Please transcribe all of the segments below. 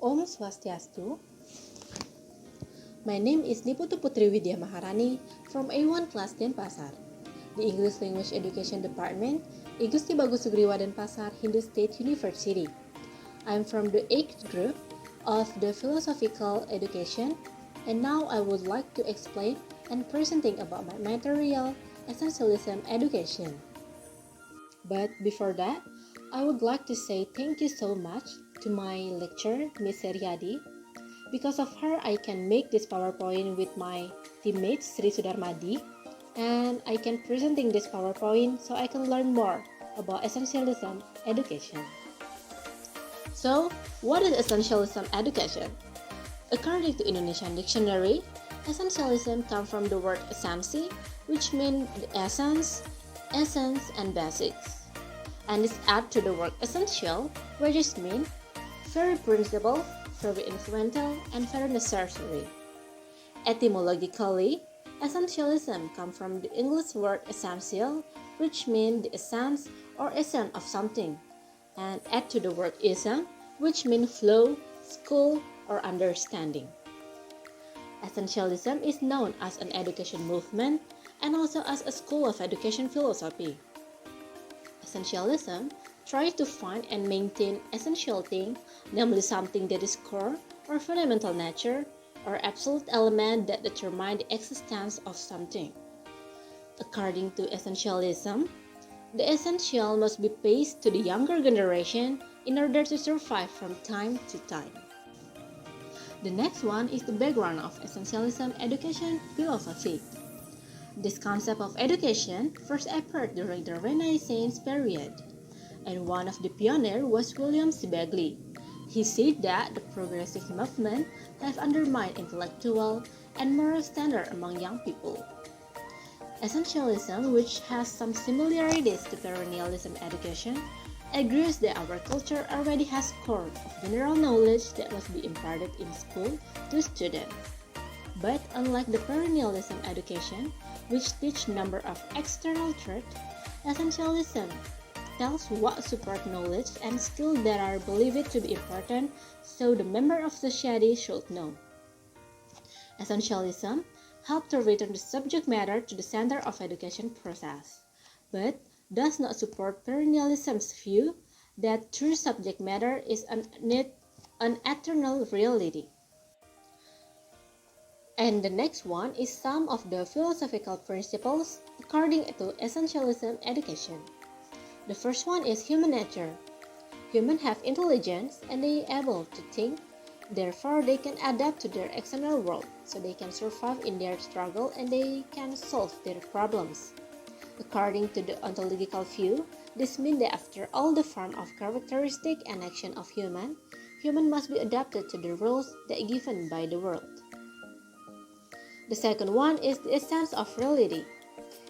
Om Swastiastu. My name is Putri Widya Maharani from A1 class Denpasar, the English Language Education Department, I Gusti Bagus Sugriwa Denpasar, Hindu State University. I am from the 8th group of the Philosophical Education, and now I would like to explain and presenting about my material Essentialism Education. But before that, I would like to say thank you so much to my lecturer, Ms. Seriadi. Because of her, I can make this PowerPoint with my teammate Sri Sudarmadi, and I can presenting this PowerPoint so I can learn more about Essentialism Education. So, what is Essentialism Education? According to Indonesian Dictionary, Essentialism comes from the word esensi, which means the essence, and basics. And is added to the word essential, which is mean very principal, very influential, and very necessary. Etymologically, essentialism comes from the English word essential, which means the essence or essence of something, and add to the word ism, which means flow, school, or understanding. Essentialism is known as an education movement and also as a school of education philosophy. Essentialism tries to find and maintain essential thing, namely something that is core or fundamental nature or absolute element that determine the existence of something. According to essentialism, the essential must be passed to the younger generation in order to survive from time to time. The next one is the background of essentialism education philosophy. This concept of education first appeared during the Renaissance period, and one of the pioneers was William Bagley. He said that the progressive movement have undermined intellectual and moral standards among young people. Essentialism, which has some similarities to perennialism education, agrees that our culture already has core of general knowledge that must be imparted in school to students. But unlike the perennialism education, which teach number of external truths, essentialism tells what support knowledge and skills that are believed to be important, so the member of society should know. Essentialism helps to return the subject matter to the center of education process, but does not support perennialism's view that true subject matter is an eternal reality. And the next one is some of the philosophical principles according to essentialism education. The first one is human nature. Humans have intelligence and they are able to think, therefore they can adapt to their external world, so they can survive in their struggle and they can solve their problems. According to the ontological view, this means that after all the form of characteristic and action of human must be adapted to the rules that are given by the world. The second one is the essence of reality.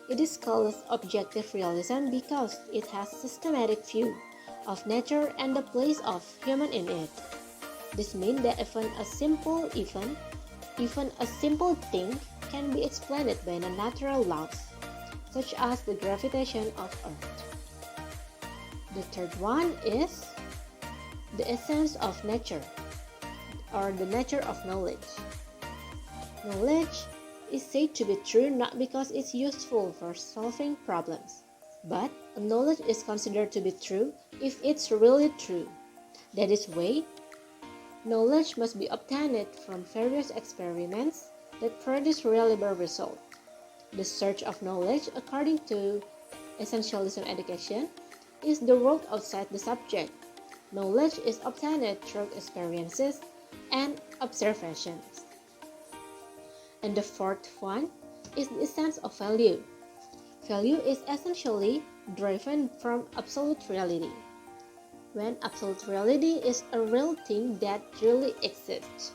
It is called objective realism because it has systematic view of nature and the place of human in it. This means that even a simple thing can be explained by the natural laws, such as the gravitation of Earth. The third one is the essence of nature, or the nature of knowledge. Knowledge is said to be true not because it's useful for solving problems, but knowledge is considered to be true if it's really true. That is why knowledge must be obtained from various experiments that produce reliable results. The search of knowledge, according to essentialism education, is the world outside the subject. Knowledge is obtained through experiences and observations. And the fourth one is the essence of value. Value is essentially driven from absolute reality. When absolute reality is a real thing that really exists,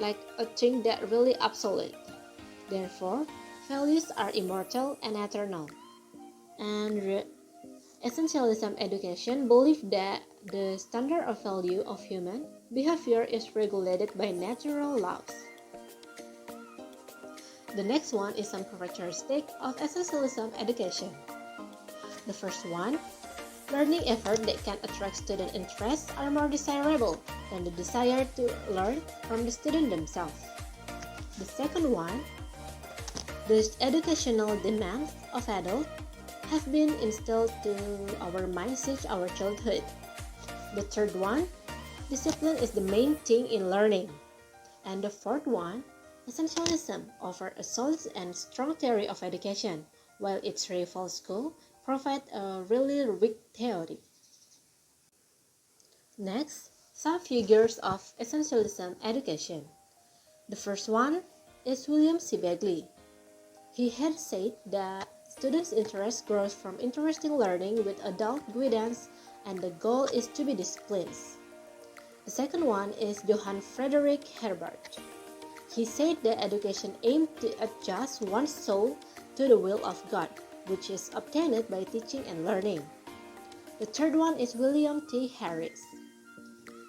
like a thing that really absolute. Therefore, values are immortal and eternal. And essentialism education believes that the standard of value of human behavior is regulated by natural laws. The next one is some characteristic of essentialism education. The first one Learning effort that can attract student interest are more desirable than the desire to learn from the student themselves. The second one, the educational demands of adults have been instilled to our minds since our childhood. The third one, discipline is the main thing in learning. And the fourth one, essentialism offers a solid and strong theory of education, while its rival school provides a really weak theory. Next, some figures of essentialism education. The first one is William C. Bagley. He had said that students' interest grows from interesting learning with adult guidance, and the goal is to be disciplined. The second one is Johann Friedrich Herbert. He said that education aimed to adjust one's soul to the will of God, which is obtained by teaching and learning. The third one is William T. Harris.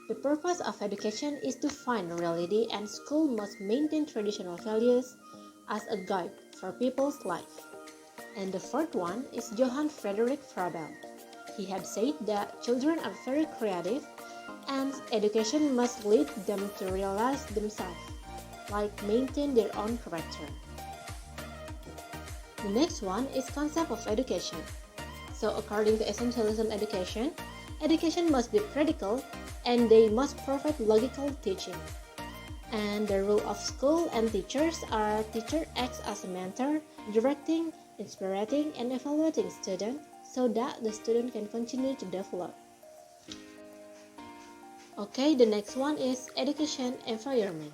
The purpose of education is to find reality, and school must maintain traditional values as a guide for people's life. And the fourth one is Johann Friedrich Froebel. He had said that children are very creative and education must lead them to realize themselves, like maintain their own character. The next one is concept of education. So according to Essentialism education, education must be practical and they must provide logical teaching. And the role of school and teachers are teacher acts as a mentor, directing, inspiring, and evaluating students so that the student can continue to develop. Okay, the next one is education environment.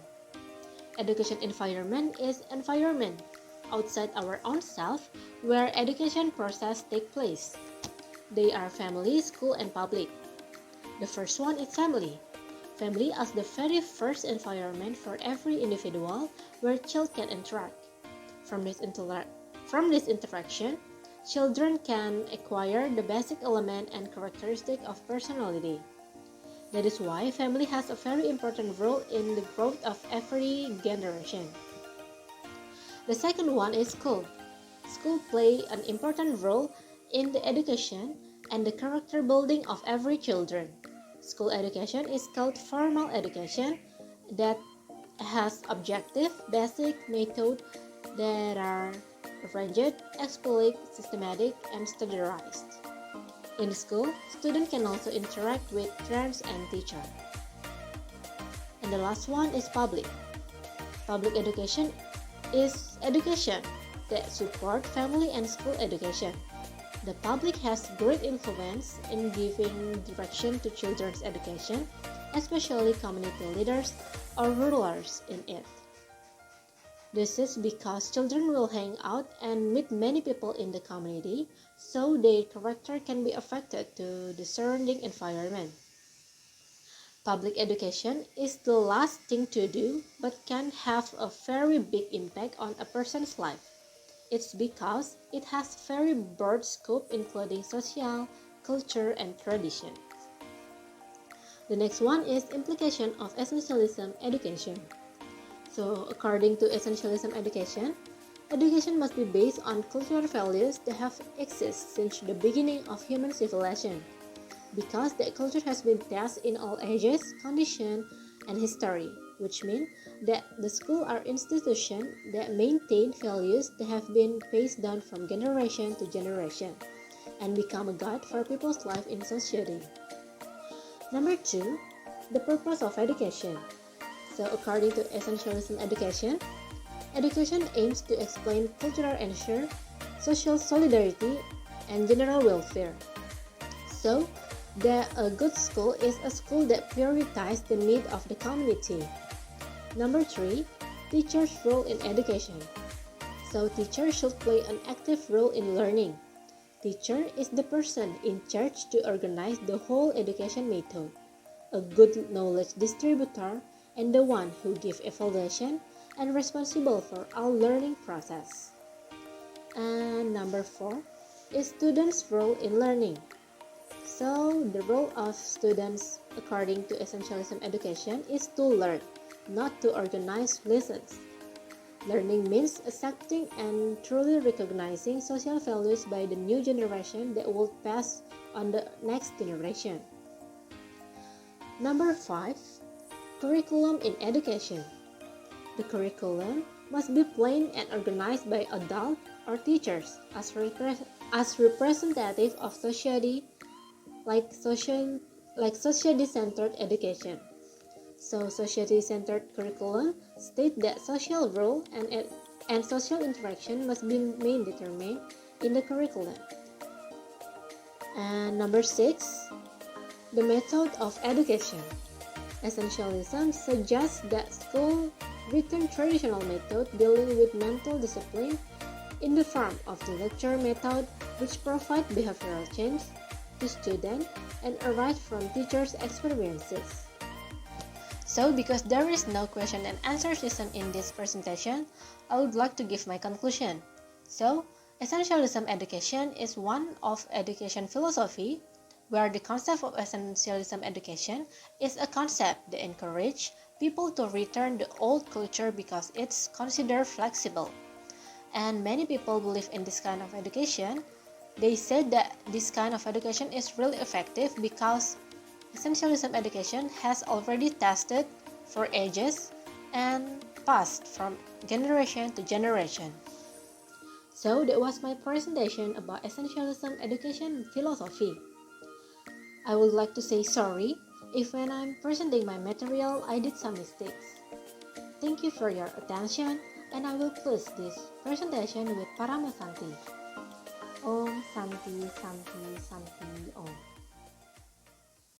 Education environment is environment outside our own self where education process take place. They are family, school, and public. The first one is family. Family as the very first environment for every individual where children can interact. From this interaction, children can acquire the basic element and characteristic of personality. That is why family has a very important role in the growth of every generation. The second one is school. School play an important role in the education and the character building of every children. School education is called formal education that has objective, basic methods that are arranged, explicit, systematic, and standardized. In school, students can also interact with friends and teachers. And the last one is public. Public education is education that supports family and school education. The public has great influence in giving direction to children's education, especially community leaders or rulers in it. This is because children will hang out and meet many people in the community, so their character can be affected to the surrounding environment. Public education is the last thing to do, but can have a very big impact on a person's life. It's because it has very broad scope including social, culture, and tradition. The next one is implication of essentialism education. So according to essentialism education, education must be based on cultural values that have existed since the beginning of human civilization, because that culture has been tested in all ages, conditions, and history, which means that the schools are institutions that maintain values that have been passed down from generation to generation and become a guide for people's life in society. Number 2, the purpose of education. So according to essentialism education, education aims to explain cultural ensure, social solidarity, and general welfare. So, a good school is a school that prioritizes the need of the community. Number 3, teachers' role in education. So teachers should play an active role in learning. Teacher is the person in charge to organize the whole education method, a good knowledge distributor, and the one who gives evaluation and responsible for all learning process. And number 4 is students' role in learning. So the role of students according to essentialism education is to learn, not to organize lessons. Learning means accepting and truly recognizing social values by the new generation that will pass on the next generation. Number 5. Curriculum in education. The curriculum must be planned and organized by adults or teachers as representative of society, like society-centered education. So, society-centered curriculum state that social role and social interaction must be main determined in the curriculum. And number 6, the method of education. Essentialism suggests that school return traditional method dealing with mental discipline in the form of the lecture method, which provide behavioral change to students and arise from teachers' experiences. So, because there is no question and answer system in this presentation, I would like to give my conclusion. So, essentialism education is one of education philosophy where the concept of essentialism education is a concept that encourages people to return the old culture because it's considered flexible. And many people believe in this kind of education. They said that this kind of education is really effective because essentialism education has already tested for ages and passed from generation to generation. So that was my presentation about essentialism education philosophy. I would like to say sorry if when I'm presenting my material I did some mistakes. Thank you for your attention and I will close this presentation with Paramasanti. Om Santi Santi Santi Om.